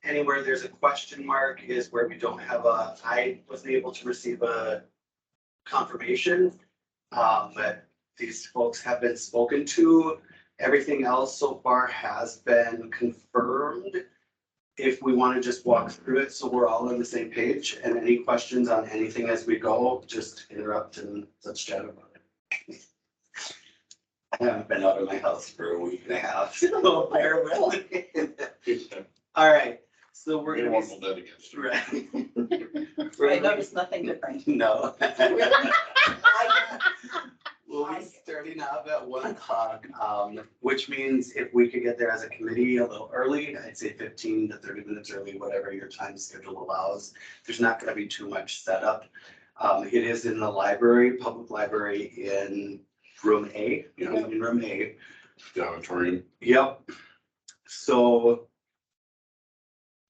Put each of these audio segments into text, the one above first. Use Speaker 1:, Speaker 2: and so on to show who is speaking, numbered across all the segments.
Speaker 1: anywhere there's a question mark is where we don't have I wasn't able to receive a confirmation. But these folks have been spoken to. Everything else so far has been confirmed. If we want to just walk through it, so we're all on the same page, and any questions on anything as we go, just interrupt and let's chat about it. I haven't been out of my house for a week and a half, so bear with me. All right, so we're gonna
Speaker 2: Anyone will that against you.
Speaker 1: right.
Speaker 3: I noticed nothing different.
Speaker 1: No. We'll be starting off at 1 o'clock, which means if we could get there as a committee a little early, I'd say 15 to 30 minutes early, whatever your time schedule allows. There's not gonna be too much setup. It is in the library, public library in room A, in room A.
Speaker 2: The auditorium.
Speaker 1: Yep. So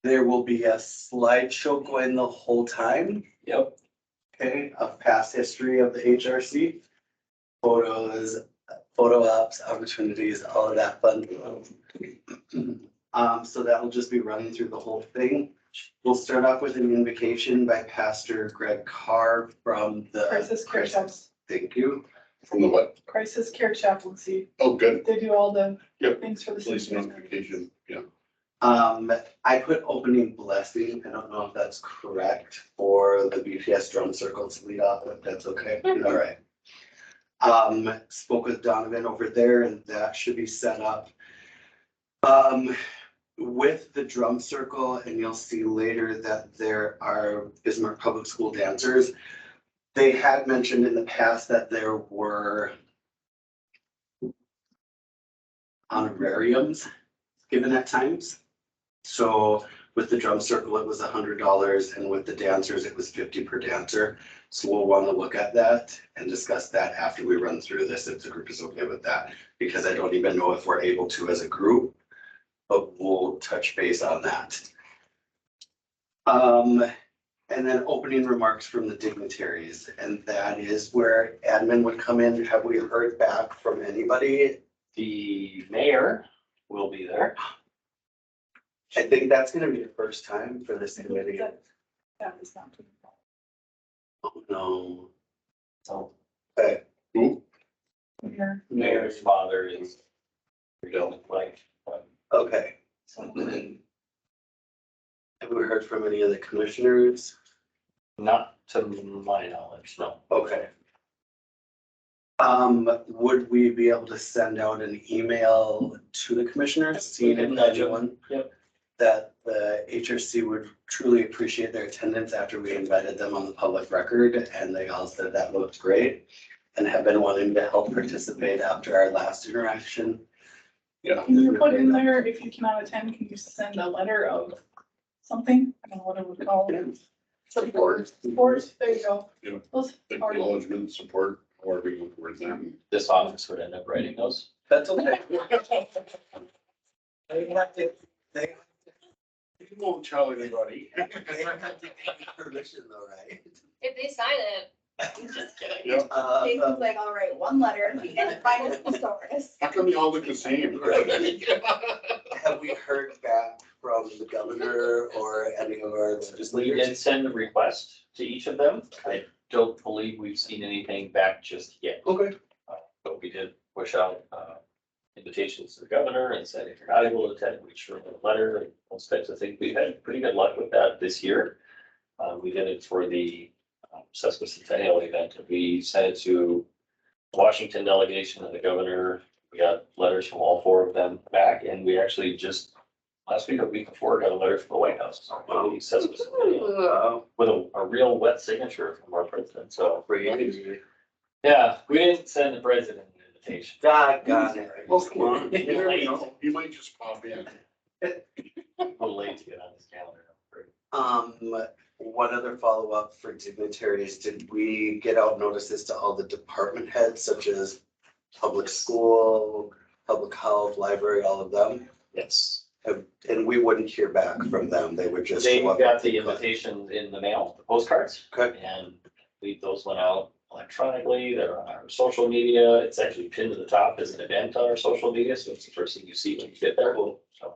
Speaker 1: there will be a slideshow going the whole time.
Speaker 4: Yep.
Speaker 1: Okay, of past history of the HRC. Photos, photo ops, opportunities, all of that fun. So that will just be running through the whole thing. We'll start off with an invocation by Pastor Greg Carr from the.
Speaker 5: Crisis Care Chaplaincy.
Speaker 1: Thank you.
Speaker 2: From the what?
Speaker 5: Crisis Care Chaplaincy.
Speaker 2: Oh, good.
Speaker 5: They do all the
Speaker 2: Yep.
Speaker 5: things for the
Speaker 2: Police
Speaker 5: seniors.
Speaker 2: notification, yeah.
Speaker 1: I put opening blessing. I don't know if that's correct for the BPS drum circle to lead off, if that's okay. All right. Spoke with Donovan over there and that should be set up. With the drum circle, and you'll see later that there are Bismarck Public School dancers. They had mentioned in the past that there were honorariums given at times. So with the drum circle, it was $100, and with the dancers, it was 50 per dancer. So we'll want to look at that and discuss that after we run through this, if the group is okay with that, because I don't even know if we're able to as a group, but we'll touch base on that. And then opening remarks from the dignitaries, and that is where admin would come in. Have we heard back from anybody?
Speaker 4: The mayor will be there.
Speaker 1: I think that's gonna be the first time for this committee.
Speaker 5: That is not.
Speaker 1: Oh, no.
Speaker 4: So
Speaker 1: Okay,
Speaker 2: Who?
Speaker 5: Here.
Speaker 4: mayor's father is. Like,
Speaker 1: okay.
Speaker 4: so
Speaker 1: Have we heard from any of the commissioners?
Speaker 4: not to my knowledge, no.
Speaker 1: Okay. Would we be able to send out an email to the commissioners, seeing if
Speaker 4: Nudge them.
Speaker 1: anyone?
Speaker 4: Yep.
Speaker 1: That the HRC would truly appreciate their attendance after we invited them on the public record, and they all said that looked great. And have been wanting to help participate after our last interaction.
Speaker 2: Yeah.
Speaker 5: Can you put in there, if you cannot attend, can you send a letter of something? I don't know what it would call it. Support, there you go.
Speaker 2: Yeah.
Speaker 5: Those are-
Speaker 2: Acknowledgement, support, however you word that.
Speaker 4: This office would end up writing those.
Speaker 1: That's okay. They have to, they
Speaker 2: You won't tell anybody.
Speaker 1: have to get permission though, right?
Speaker 6: If they sign it.
Speaker 5: Just kidding.
Speaker 2: Yeah.
Speaker 6: Jason's like, I'll write one letter and find a thesaurus.
Speaker 2: How come they all look the same?
Speaker 1: Have we heard back from the governor or any of our
Speaker 4: We
Speaker 1: legislators?
Speaker 4: did send a request to each of them. I don't believe we've seen anything back just yet.
Speaker 1: Okay.
Speaker 4: But we did push out invitations to the governor and said, if you're not able to attend, we sure write a letter and those types of things. We've had pretty good luck with that this year. We did it for the sesquicentennial event. We sent it to Washington delegation and the governor. We got letters from all four of them back, and we actually just last week or week before got a letter from the White House. on the sesquicentennial with a real wet signature from our president. So yeah, we didn't send the president an invitation.
Speaker 1: Doggone it.
Speaker 2: Well, come on. You never know. He might just pop in.
Speaker 4: A little late to get on his calendar.
Speaker 1: One other follow-up for dignitaries, did we get out notices to all the department heads such as public school, public health, library, all of them?
Speaker 4: Yes.
Speaker 1: And we wouldn't hear back from them, they would just.
Speaker 4: They
Speaker 1: show up
Speaker 4: got
Speaker 1: at
Speaker 4: the
Speaker 1: club.
Speaker 4: invitations in the mail, the postcards.
Speaker 1: Okay.
Speaker 4: And those went out electronically. They're on our social media. It's actually pinned to the top as an event on our social media. So it's the first thing you see when you get there. So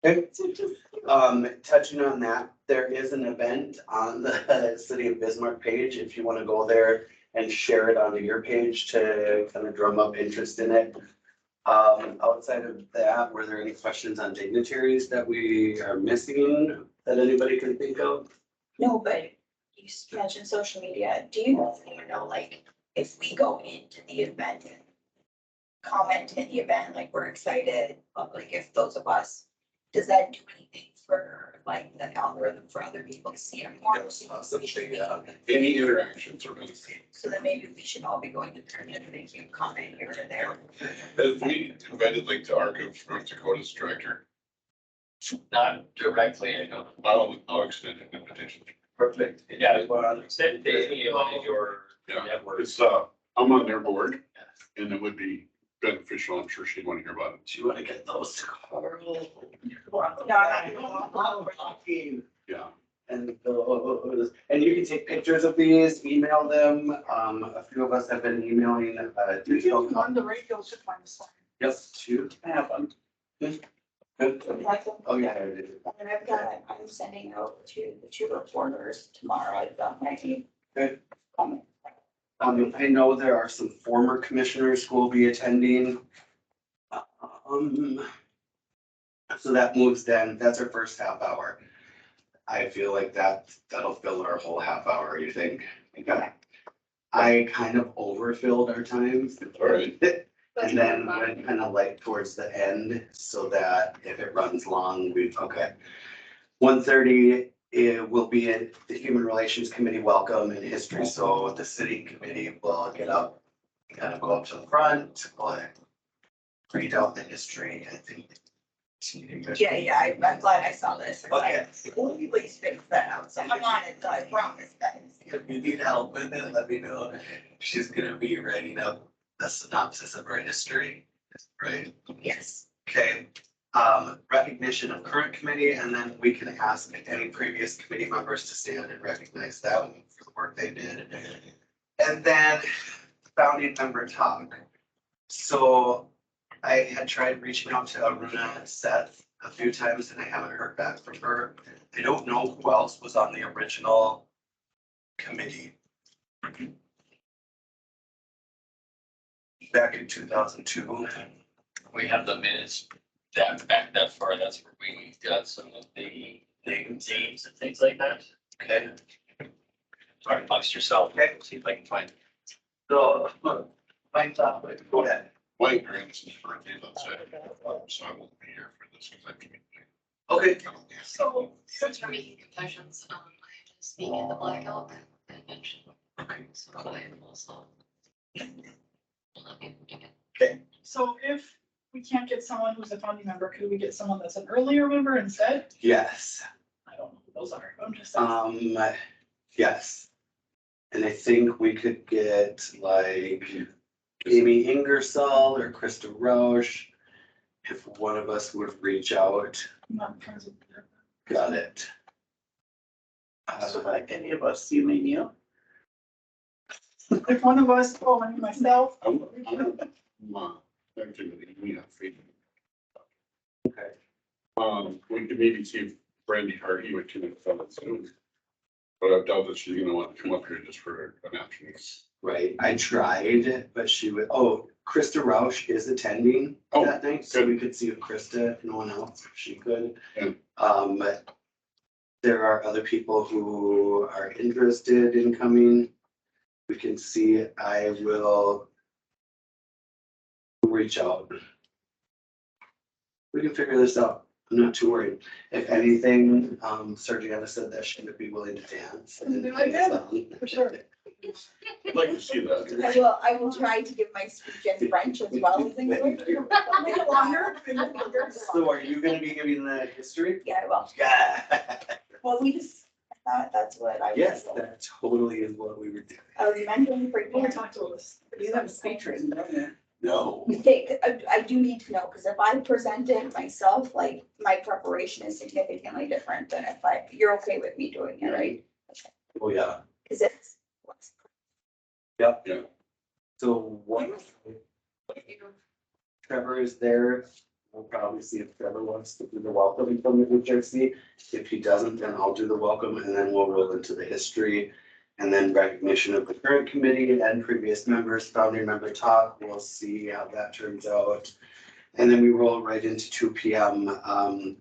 Speaker 1: Touching on that, there is an event on the City of Bismarck page, if you wanna go there and share it onto your page to kind of drum up interest in it. Outside of that, were there any questions on dignitaries that we are missing that anybody can think of?
Speaker 6: No, but you mentioned social media. Do you know, like, if we go into the event and comment in the event, like, we're excited, but like, if those of us, does that do anything for like the algorithm for other people to see it more?
Speaker 2: Yes, Any interactions are really.
Speaker 6: So then maybe we should all be going to turn in making a comment here or there.
Speaker 2: Have we invited like the Arc of North Dakota's director?
Speaker 4: Not directly, I know.
Speaker 2: I'll extend an invitation.
Speaker 4: Perfect. Yeah, well, send to any of your
Speaker 2: Yeah,
Speaker 4: networks.
Speaker 2: it's, I'm on their board and it would be beneficial. I'm sure she'd want to hear about it.
Speaker 1: Do you wanna get those to Carl?
Speaker 2: Yeah.
Speaker 1: And those, and you can take pictures of these, email them, a few of us have been emailing,
Speaker 5: You
Speaker 1: digital.
Speaker 5: can on the radio should find this one.
Speaker 1: Yes, two.
Speaker 5: I have one.
Speaker 1: Good. Oh, yeah, I did.
Speaker 6: And I'm sending out to the two reporters tomorrow. I've got my
Speaker 1: Good.
Speaker 6: comment.
Speaker 1: I know there are some former commissioners who will be attending. So that moves then, that's our first half hour. I feel like that'll fill our whole half hour, you think? Okay. I kind of overfilled our time.
Speaker 2: All right.
Speaker 1: And then went kind of like towards the end, so that if it runs long, okay. 1:30, it will be at the Human Relations Committee welcome and history, so the city committee will get up, kind of go up to the front, read out the history, I think.
Speaker 6: Yeah, I'm glad I saw this.
Speaker 1: Okay.
Speaker 6: Please fix that out. So I'm on it, so I promise, guys.
Speaker 1: If you need help with it, let me know. She's gonna be writing up a synopsis of her history, right?
Speaker 6: Yes.
Speaker 1: Okay, recognition of current committee, and then we can ask any previous committee members to stand and recognize them for the work they did. And then founding member talk. So I had tried reaching out to Aruna Seth a few times and I haven't heard back from her. I don't know who else was on the original committee. Back in 2002.
Speaker 4: We have the minutes back that far, that's where we got some of the names and things like that.
Speaker 1: Okay.
Speaker 4: Sorry, amongst yourself, okay, see if I can find.
Speaker 1: So, my thought, go ahead.
Speaker 2: My grandson's birthday, let's say, so I won't be here for this because I'm coming.
Speaker 1: Okay.
Speaker 5: So,
Speaker 7: Since we're making confessions, I had to speak in the blackout and mention.
Speaker 1: Okay.
Speaker 7: So I am also. Will not be able to get.
Speaker 5: so if we can't get someone who's a founding member, could we get someone that's an earlier member instead?
Speaker 1: Yes,
Speaker 5: I don't know who those are. I'm just asking.
Speaker 1: yes. And I think we could get like Amy Ingersoll or Krista Roche. If one of us would reach out,
Speaker 5: I'm not friends with them.
Speaker 1: got it.
Speaker 8: So like any of us, you may know.
Speaker 5: If one of us, and myself,
Speaker 2: I'm everything with me on Facebook.
Speaker 1: Okay.
Speaker 2: We could maybe see if Brandy Hardy would connect on it soon. But I doubt that she's gonna want to come up here just for an action.
Speaker 1: Right, I tried, but she would, Krista Roush is attending
Speaker 2: Oh,
Speaker 1: that night, so we could see if Krista, no one else, if she could.
Speaker 2: Yeah.
Speaker 1: There are other people who are interested in coming. We can see, I will reach out. We can figure this out. I'm not too worried. If anything, Sergiana said that she would be willing to dance.
Speaker 5: I did, for sure.
Speaker 2: I'd like to see that.
Speaker 6: I will try to give my speech in French as well as English.
Speaker 5: Make it longer.
Speaker 1: So are you gonna be giving the history?
Speaker 6: Yeah, I will.
Speaker 1: Yeah.
Speaker 6: Well, I thought that's what I was.
Speaker 1: Yes, that totally is what we were doing.
Speaker 6: I was mentioning for
Speaker 5: We'll
Speaker 6: you.
Speaker 5: talk to us.
Speaker 8: You have a speech written, don't you?
Speaker 1: No.
Speaker 6: Okay, I do need to know, because if I present it myself, like, my preparation is significantly different than if you're okay with me doing it, right?
Speaker 1: Oh, yeah.
Speaker 6: Because it's.
Speaker 1: Yep.
Speaker 2: Yeah.
Speaker 1: So what? Trevor is there. We'll probably see if Trevor wants to do the welcome from New Jersey. If he doesn't, then I'll do the welcome and then we'll roll into the history. And then recognition of the current committee and previous members, founding member talk. We'll see how that turns out. And then we roll right into 2 p.m.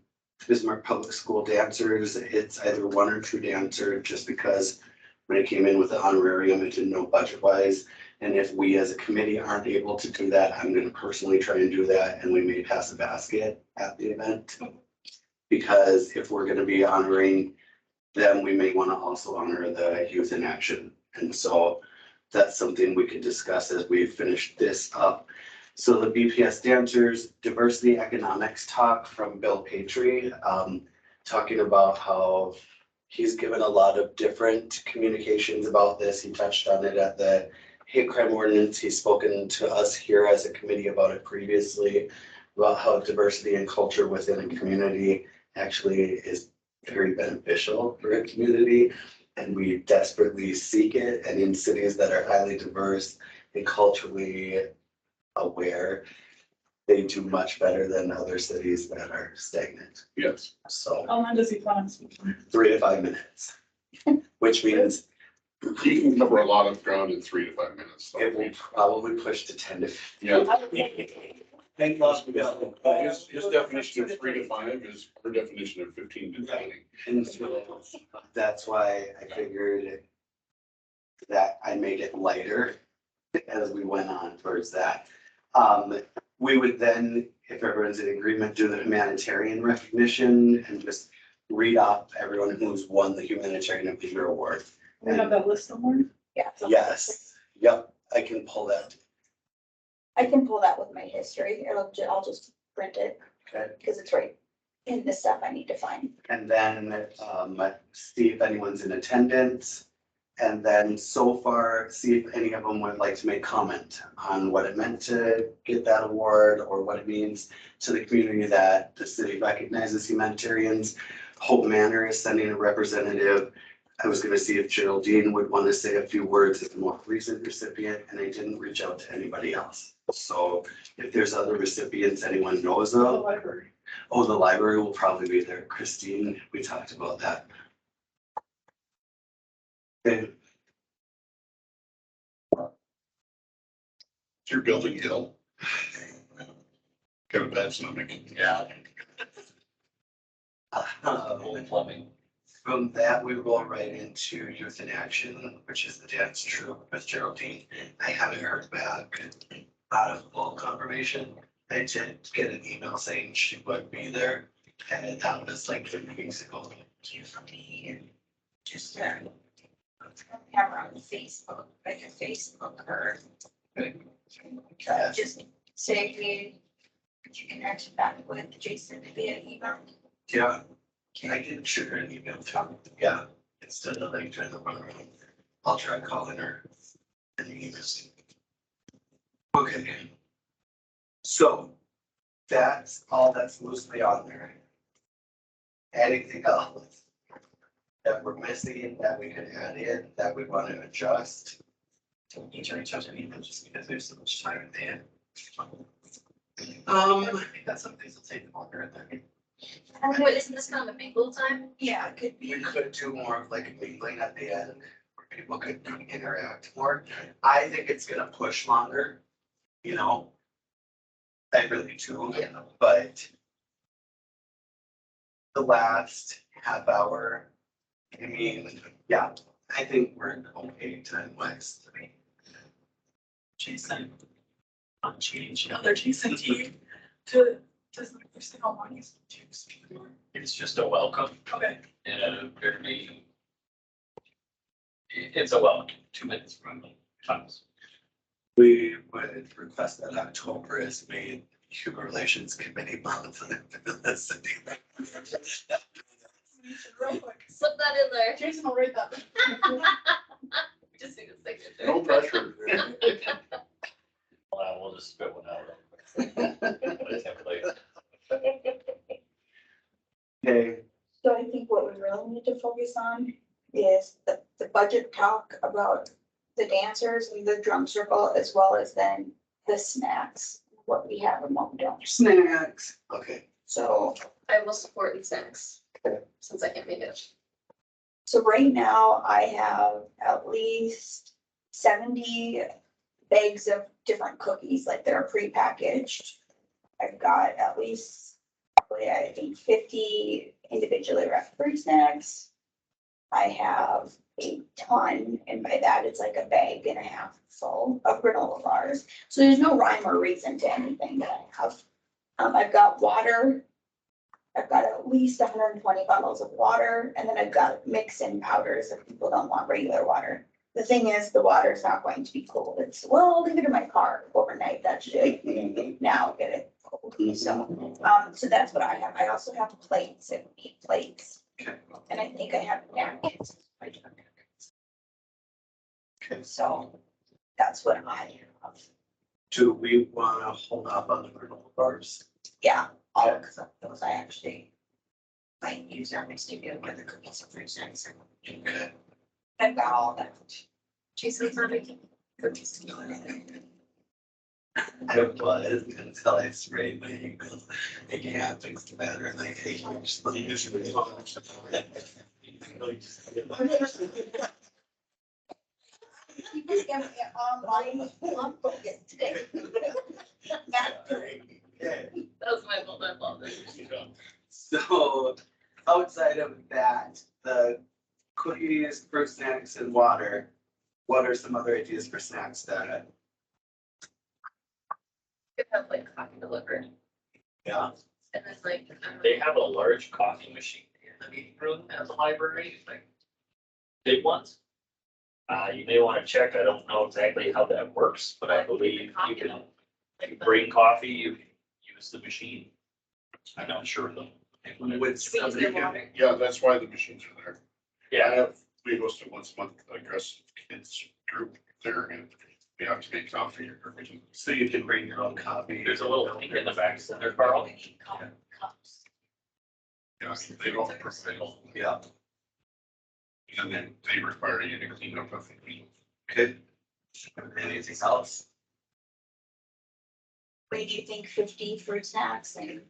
Speaker 1: Bismarck Public School dancers. It's either 1 or 2 dancers, just because when it came in with the honorarium, it didn't know budget wise. And if we as a committee aren't able to do that, I'm gonna personally try and do that, and we may pass a basket at the event. Because if we're gonna be honoring them, we may wanna also honor the youth in action. And so that's something we could discuss as we finish this up. So the BPS dancers, diversity economics talk from Bill Patry, talking about how he's given a lot of different communications about this. He touched on it at the hate crime ordinance. He's spoken to us here as a committee about it previously, about how diversity and culture within a community actually is very beneficial for a community. And we desperately seek it. And in cities that are highly diverse and culturally aware, they do much better than other cities that are stagnant.
Speaker 2: Yes.
Speaker 1: So
Speaker 5: How long does he plan on speaking?
Speaker 1: 3 to 5 minutes, which means
Speaker 2: He can cover a lot of ground in 3 to 5 minutes. so.
Speaker 1: it will probably push to 10 to 15.
Speaker 2: Yeah.
Speaker 1: Thank you.
Speaker 2: His definition of 3 to 5 is her definition of 15 to 20.
Speaker 1: And so that's why I figured that I made it lighter as we went on towards that. We would then, if everyone's in agreement, do the humanitarian recognition and just read off everyone who's won the Humanitarian of the Year award.
Speaker 5: We have that list somewhere?
Speaker 6: Yeah.
Speaker 1: Yes, yep, I can pull that.
Speaker 6: I can pull that with my history. I'll just print it
Speaker 1: Okay.
Speaker 6: because it's right in the stuff I need to find.
Speaker 1: And then see if anyone's in attendance. And then so far, see if any of them would like to make comment on what it meant to get that award or what it means to the community that the city recognizes humanitarians. Hope Manor is sending a representative. I was gonna see if Geraldine would want to say a few words as the more recent recipient, and I didn't reach out to anybody else. So if there's other recipients anyone knows
Speaker 5: The
Speaker 1: of,
Speaker 5: library.
Speaker 1: oh, the library will probably be there. Christine, we talked about that. Okay.
Speaker 2: You're building hill. Got a bad stomach. Yeah.
Speaker 4: Only plumbing.
Speaker 1: From that, we roll right into Youth in Action, which is the dance troupe with Geraldine. I haven't heard back out of full confirmation. I did get an email saying she would be there, and that was like 3 weeks ago.
Speaker 6: Just have her on Facebook, like a Facebook or. Just say you connect back with Jason via email.
Speaker 1: Yeah, I can shoot her an email too. Yeah, instead of like trying to run around. I'll try calling her and email. Okay. So that's all that's loosely on there. Anything else that we're missing that we could add in that we want to adjust? Don't need to reach out to anyone just because there's so much time at the end. I think that's some things will take longer than.
Speaker 7: Wait, isn't this kind of a mingle time?
Speaker 6: Yeah, it could be.
Speaker 1: We could do more of like a mingling at the end where people could interact more. I think it's gonna push longer, you know. I really do, but the last half hour, I mean, yeah, I think we're okay time wise.
Speaker 5: Jason. Not change other Jason team to understand how long he's to speak more.
Speaker 4: It's just a welcome
Speaker 5: Okay.
Speaker 4: and a very. It's a welcome, 2 minutes from times.
Speaker 1: We would request that October is made Human Relations Committee month in the city.
Speaker 5: Real quick.
Speaker 7: Slip that in there.
Speaker 5: Jason will rate that.
Speaker 7: Just need a signature.
Speaker 2: No pressure.
Speaker 4: Well, we'll just spit one out.
Speaker 1: Okay,
Speaker 6: So I think what we really need to focus on is the budget talk about the dancers and the drum circle, as well as then the snacks. what we have and what we don't.
Speaker 1: Snacks. Okay.
Speaker 6: So,
Speaker 7: I will support the snacks, since I can't make it.
Speaker 6: so right now I have at least 70 bags of different cookies, like they're prepackaged. I've got at least, probably, I think 50 individually wrapped fruit snacks. I have a ton, and by that it's like a bag and a half full of granola bars. So there's no rhyme or reason to anything that I have. I've got water. I've got at least 120 bottles of water, and then I've got mix-in powders if people don't want regular water. The thing is, the water is not going to be cold. It's, well, I'll leave it in my car overnight. That should now get it cold. So that's what I have. I also have plates, if we need plates.
Speaker 1: Okay.
Speaker 6: And I think I have napkins. I do have napkins.
Speaker 1: Okay.
Speaker 6: So that's what I have.
Speaker 1: Do we wanna hold up on the granola bars?
Speaker 6: Yeah, all of those I actually might use our mixed together with the cookies and fruit snacks.
Speaker 1: Okay.
Speaker 6: I've got all that.
Speaker 7: Jason, for making cookies.
Speaker 1: I was until I sprayed my ankles. I can't fix the matter like I just like this really hard.
Speaker 6: You just get me online, I'm focused today.
Speaker 1: Okay.
Speaker 7: That was my fault, I apologize.
Speaker 1: So outside of that, the cookies, fruit snacks and water, what are some other ideas for snacks that,
Speaker 7: Could have like coffee delivered,
Speaker 1: yeah,
Speaker 7: and then like.
Speaker 4: They have a large coffee machine in the meeting room at the library, like big ones. You may want to check, I don't know exactly how that works, but I believe you can bring coffee, you can use the machine. I'm not sure though.
Speaker 1: with somebody
Speaker 7: water.
Speaker 2: Yeah, that's why the machines are there.
Speaker 4: Yeah,
Speaker 2: We host it once a month, aggressive kids group there, and we have to make coffee or everything.
Speaker 1: so you can bring your own coffee.
Speaker 4: there's a little thing in the back center, Carl.
Speaker 6: Cups.
Speaker 2: Yeah, they don't prevail,
Speaker 1: Yeah,
Speaker 2: and then they require you to clean up everything.
Speaker 1: good. Anything else?
Speaker 6: What do you think, 50 fruit snacks and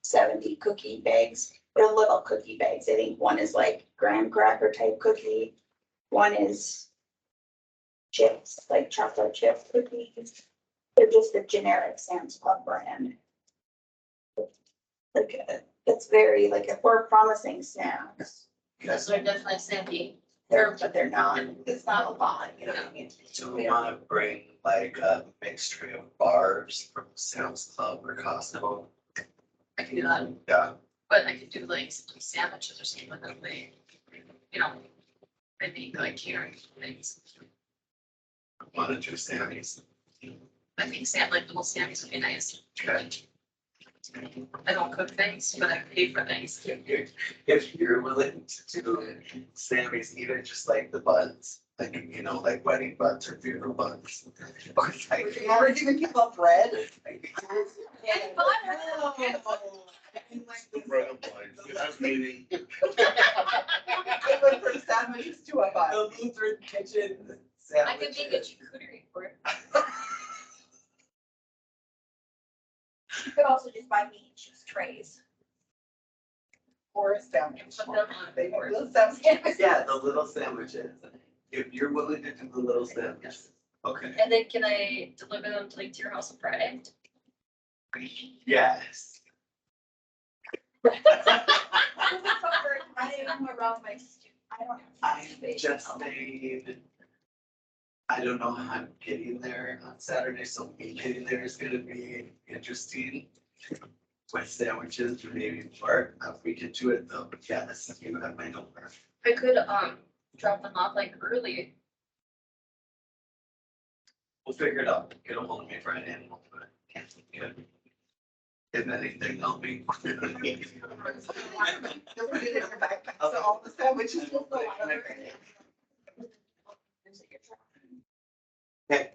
Speaker 6: 70 cookie bags? They're little cookie bags. I think one is like graham cracker type cookie. One is chips, like chocolate chip cookies. They're just a generic Sam's Club brand. Like, it's very, like, if we're promising snacks,
Speaker 7: Those are definitely sandy.
Speaker 6: but they're not, it's not a lot, you know what I mean?
Speaker 1: Do we wanna bring like a mixture of bars from Sam's Club or Costco?
Speaker 7: I can do that,
Speaker 1: Yeah,
Speaker 7: but I could do like some sandwiches or something that they, you know, I think like catering things.
Speaker 1: wanna do Sammy's.
Speaker 7: I think like little Sammys would be nice.
Speaker 1: Okay.
Speaker 7: I don't cook things, but I pay for things.
Speaker 1: If you're willing to do Sammy's, even just like the buns, like, you know, like wedding buns or funeral buns. Or like.
Speaker 8: We're giving people bread.
Speaker 7: And butter.
Speaker 2: Right up like, that's meeting.
Speaker 8: It went from sandwiches to a bun.
Speaker 1: The Lutheran kitchen
Speaker 7: I could make a
Speaker 1: sandwiches.
Speaker 7: charcuterie board.
Speaker 6: You could also just buy meat and cheese trays.
Speaker 8: Or a sandwich.
Speaker 7: Put them on a
Speaker 8: They make
Speaker 7: board.
Speaker 8: those sandwiches.
Speaker 1: Yeah, the little sandwiches. If you're willing to do the little sandwiches, okay.
Speaker 7: And then can I deliver them to like to your house on Friday?
Speaker 1: Yes.
Speaker 6: I am around my student. I don't have.
Speaker 1: I just made. I don't know how I'm getting there on Saturday, so me getting there is gonna be interesting. With sandwiches, maybe more, if we could do it though, but yes, you have my number.
Speaker 7: I could drop them off like early.
Speaker 1: We'll figure it out, get a hold of me Friday and we'll do it. Good. If anything, I'll be.
Speaker 8: You'll put it in your backpack, so all the sandwiches will go out.
Speaker 1: Okay,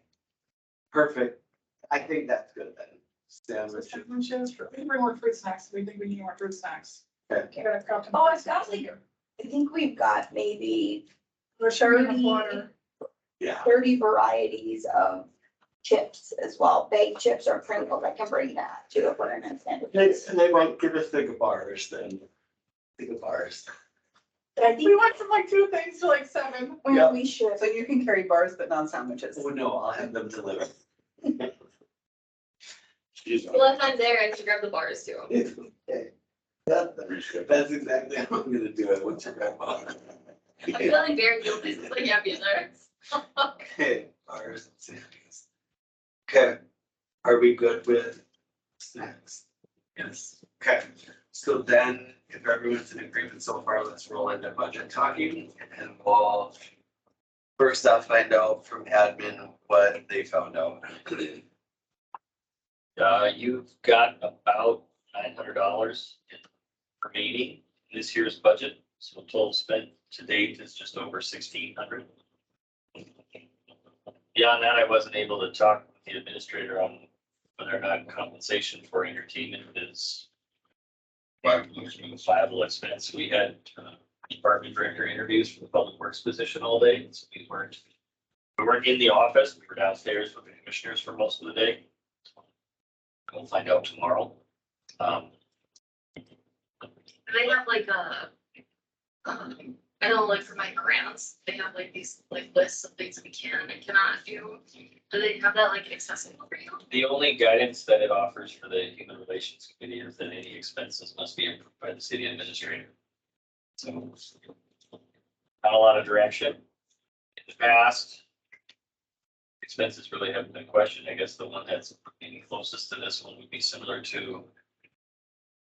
Speaker 1: perfect. I think that's good then. Sandwich.
Speaker 5: Sandwiches, we bring more fruit snacks, we think we need more fruit snacks.
Speaker 1: Okay.
Speaker 5: But I've got them.
Speaker 6: Oh, I've got like, I think we've got maybe
Speaker 5: We're sharing the water.
Speaker 1: Yeah.
Speaker 6: 30 varieties of chips as well, baked chips or Pringles, I can bring that to if we're in a sandwich.
Speaker 1: And they might give us the bars then. The bars.
Speaker 6: But I
Speaker 5: We
Speaker 6: think,
Speaker 5: went from like 2 things to like 7.
Speaker 6: well, we should,
Speaker 8: So you can carry bars, but not sandwiches.
Speaker 1: Oh, no, I'll have them deliver.
Speaker 2: She's.
Speaker 7: Well, if I'm there, I can grab the bars too.
Speaker 1: Okay. That's exactly how I'm gonna do it. What's your grandma?
Speaker 7: I'm feeling very guilty since I can't be there.
Speaker 1: Okay, bars and sandwiches. Okay, are we good with snacks? Yes. Okay, so then if everyone's in agreement so far, let's roll into budget talking and we'll first off find out from admin what they found out.
Speaker 4: You've got about $900 remaining in this year's budget, so total spent to date is just over 1,600. Beyond that, I wasn't able to talk with the administrator on whether or not compensation for entertainment is a viable expense. We had department director interviews for the public works position all day, so we weren't in the office, we were downstairs with the commissioners for most of the day. We'll find out tomorrow.
Speaker 7: They have like I know like for my grants, they have like these like lists of things we can and cannot do. Do they have that like accessible for you?
Speaker 4: The only guidance that it offers for the Human Relations Committee is that any expenses must be approved by the city administrator. So, not a lot of direction. In the past, expenses really haven't been questioned. I guess the one that's maybe closest to this one would be similar to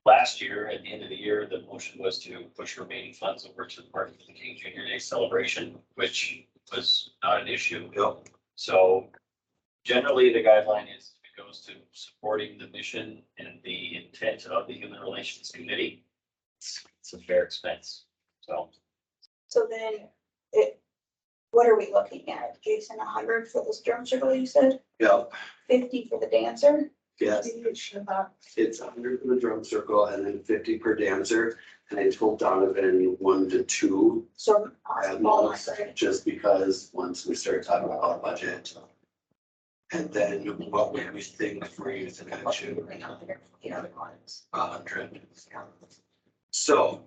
Speaker 4: last year. At the end of the year, the motion was to push remaining funds over to the Martin Luther King Jr. Day celebration, which was not an issue.
Speaker 1: Yep.
Speaker 4: So generally, the guideline is it goes to supporting the mission and the intent of the Human Relations Committee. It's a fair expense, so.
Speaker 6: so then what are we looking at? Jason, 100 for this drum circle, you said?
Speaker 1: Yep,
Speaker 6: 50 for the dancer?
Speaker 1: yes, it's 100 for the drum circle and then 50 per dancer. And I told Donovan 1 to 2
Speaker 6: So.
Speaker 1: at most, just because once we start talking about budget. And then what would we think for youth and action?
Speaker 6: The other ones.
Speaker 1: 100. So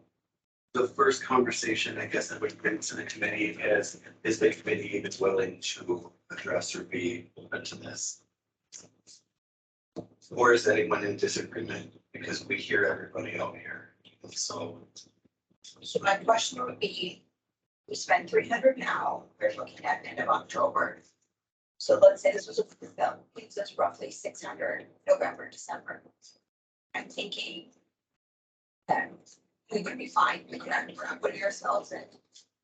Speaker 1: the first conversation, I guess, that would bring to the committee is the committee is willing to address or be open to this? Or is anyone in disagreement? Because we hear everybody out here. So
Speaker 6: So my question would be, we spend 300 now, we're looking at end of October. So let's say this was approved, that leaves us roughly 600 November, December. I'm thinking that we would be fine, we could have putting ourselves in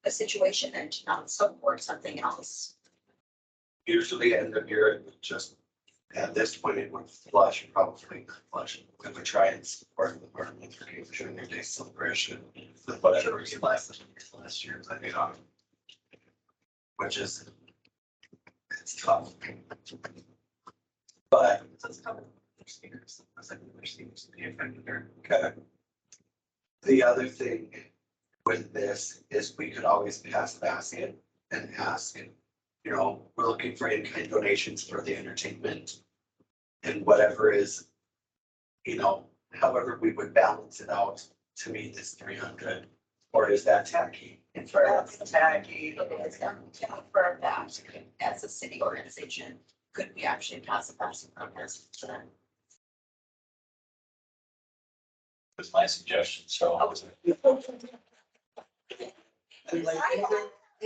Speaker 6: a situation and to not support something else.
Speaker 1: usually end of year, it would just at this point, it would flush, probably flush. We would try and support the Martin Luther King Jr. Day celebration with whatever was last year, I think, which is, it's tough. But okay. The other thing with this is we could always pass the basket and ask, you know, we're looking for in-kind donations for the entertainment. And whatever is, you know, however we would balance it out to meet this 300, or is that tacky?
Speaker 6: And for us, tacky, it's for that, as a city organization, could we actually pass a passing protest to them?
Speaker 4: Was my suggestion, so.
Speaker 8: I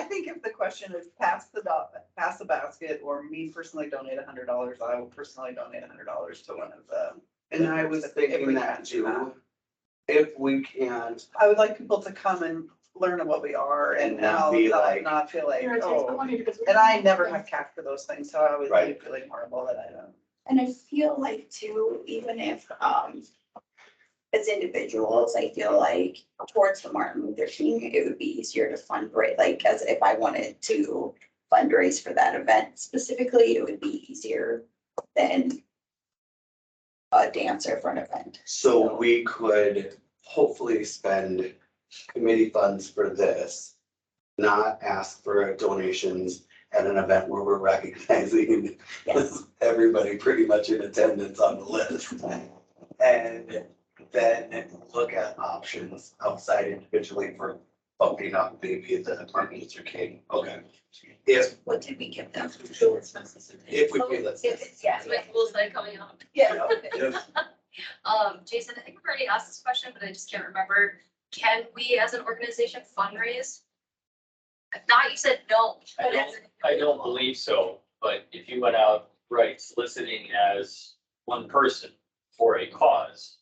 Speaker 8: think if the question is pass the basket, or me personally donate $100, I will personally donate $100 to one of the.
Speaker 1: And I was thinking that too. If we can't,
Speaker 8: I would like people to come and learn what we are and
Speaker 1: And not be like-
Speaker 8: not feel like,
Speaker 5: Here, take the
Speaker 8: oh.
Speaker 5: money because we-
Speaker 8: And I never have cash for those things, so I always
Speaker 1: Right.
Speaker 8: leave feeling horrible that I don't.
Speaker 6: And I feel like too, even if, as individuals, I feel like towards the Martin Luther King, it would be easier to fundraise, like as if I wanted to fundraise for that event specifically, it would be easier than a dancer for an event.
Speaker 1: so we could hopefully spend committee funds for this. not ask for donations at an event where we're recognizing everybody pretty much in attendance on the list. And then look at options outside individually for bumping up maybe the Martin Luther King. Okay. If
Speaker 6: What did we give them?
Speaker 1: we pay, let's.
Speaker 6: If it's, yeah,
Speaker 7: My school's like coming up.
Speaker 6: yeah.
Speaker 7: Jason, I think I've already asked this question, but I just can't remember. Can we as an organization fundraise? If not, you said no. but as an
Speaker 4: I don't
Speaker 7: individual.
Speaker 4: believe so, but if you went out, right, soliciting as one person for a cause,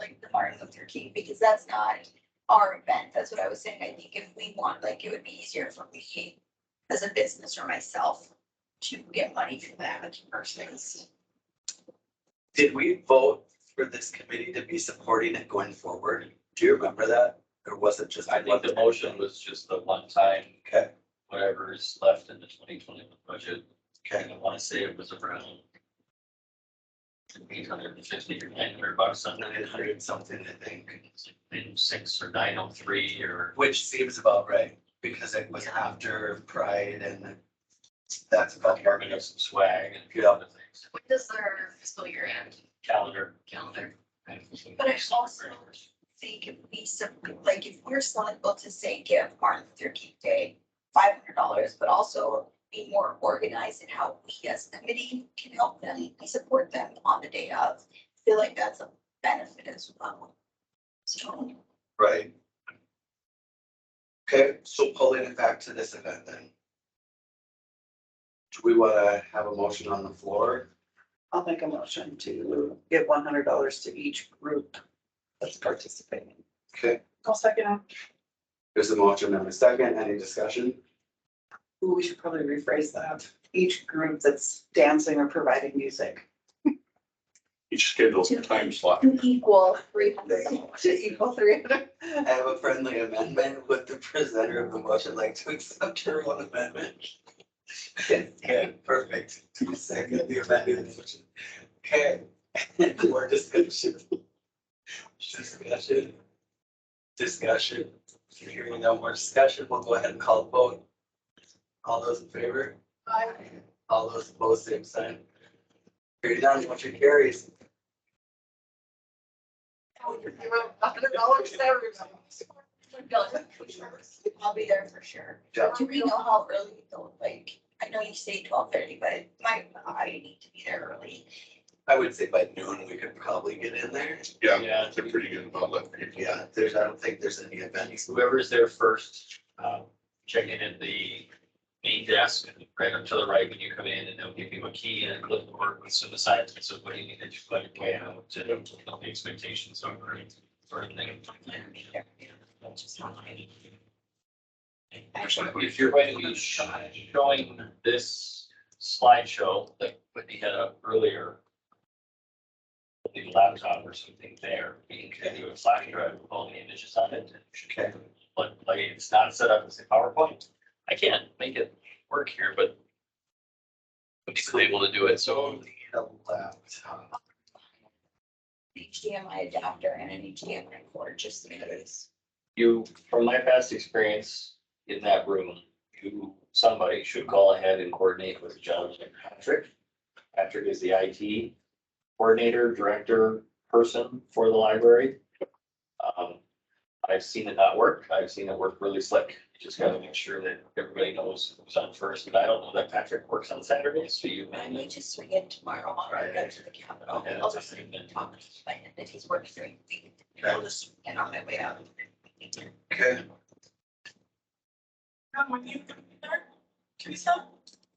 Speaker 6: Like the Martin Luther King, because that's not our event. That's what I was saying. I think if we want, like, it would be easier for me as a business or myself to get money for that versus.
Speaker 1: Did we vote for this committee to be supporting it going forward? Do you remember that? Or was it just?
Speaker 4: I think the motion was just the one time,
Speaker 1: Okay,
Speaker 4: whatever is left in the 2021 budget.
Speaker 1: okay.
Speaker 4: I want to say it was around $850 or $900 something.
Speaker 1: 900 something, I think,
Speaker 4: 6 or 903 or.
Speaker 1: which seems about right, because it was after Pride and that's about
Speaker 4: Department of some swag and a few
Speaker 1: Yeah.
Speaker 4: other things.
Speaker 7: When does their fiscal year end
Speaker 4: Calendar.
Speaker 7: calendar?
Speaker 6: But I also think if we, like, if we're still able to say give Martin Luther King Day $500, but also be more organized in how we as a committee can help them, support them on the day of, I feel like that's a benefit as well. So.
Speaker 1: right. Okay, so pulling it back to this event then. Do we want to have a motion on the floor?
Speaker 8: I'll make a motion to give $100 to each group that's participating.
Speaker 1: Okay,
Speaker 5: I'll second it.
Speaker 1: there's a motion and a second. Any discussion?
Speaker 8: Ooh, we should probably rephrase that. Each group that's dancing or providing music
Speaker 2: Each scheduled time slot.
Speaker 6: To equal $300.
Speaker 8: to equal 300.
Speaker 1: I have a friendly amendment. Would the presenter of the motion like to accept her own amendment? Okay, perfect. Second, the amended motion. Okay, more discussion. Discussion. Discussion. Hearing no more discussion, we'll go ahead and call the vote. All those in favor?
Speaker 5: Aye.
Speaker 1: All those opposed, same sign. Hearing none, motion carries.
Speaker 5: $100 to everybody.
Speaker 6: I'll be there for sure.
Speaker 1: Yeah.
Speaker 6: Do we know how early though? Like, I know you say 12:30, but I need to be there early.
Speaker 1: I would say by noon, we could probably get in there.
Speaker 2: Yeah, they're pretty good about letting people.
Speaker 1: Yeah, I don't think there's any events.
Speaker 4: Whoever's there first, check in at the main desk, right up to the right when you come in, and they'll give you a key and a clipboard with some assignments of what you need to do, like way out to the expectations of sort of thing. If you're going to be showing this slideshow that Whitney had up earlier, the laptop or something there, you can do a flash drive with all the images on it.
Speaker 1: Okay.
Speaker 4: But like, it's not set up as a PowerPoint. I can't make it work here, but people able to do it, so.
Speaker 1: A laptop.
Speaker 6: HDMI adapter and an HDMI cord, just in case.
Speaker 4: You, from my past experience in that room, somebody should call ahead and coordinate with John and Patrick. Patrick is the IT coordinator, director, person for the library. I've seen it not work. I've seen it work really slick. You just gotta make sure that everybody knows who's on first. And I don't know that Patrick works on Saturdays, so you
Speaker 6: I
Speaker 4: may
Speaker 6: need to swing in tomorrow on our way to the Capitol.
Speaker 4: Yeah,
Speaker 6: I'll
Speaker 4: that's
Speaker 6: just
Speaker 4: okay.
Speaker 6: talk to him that he's working during the week. I'll just swing in on my way out.
Speaker 1: Okay,
Speaker 5: When you come there, Teresa?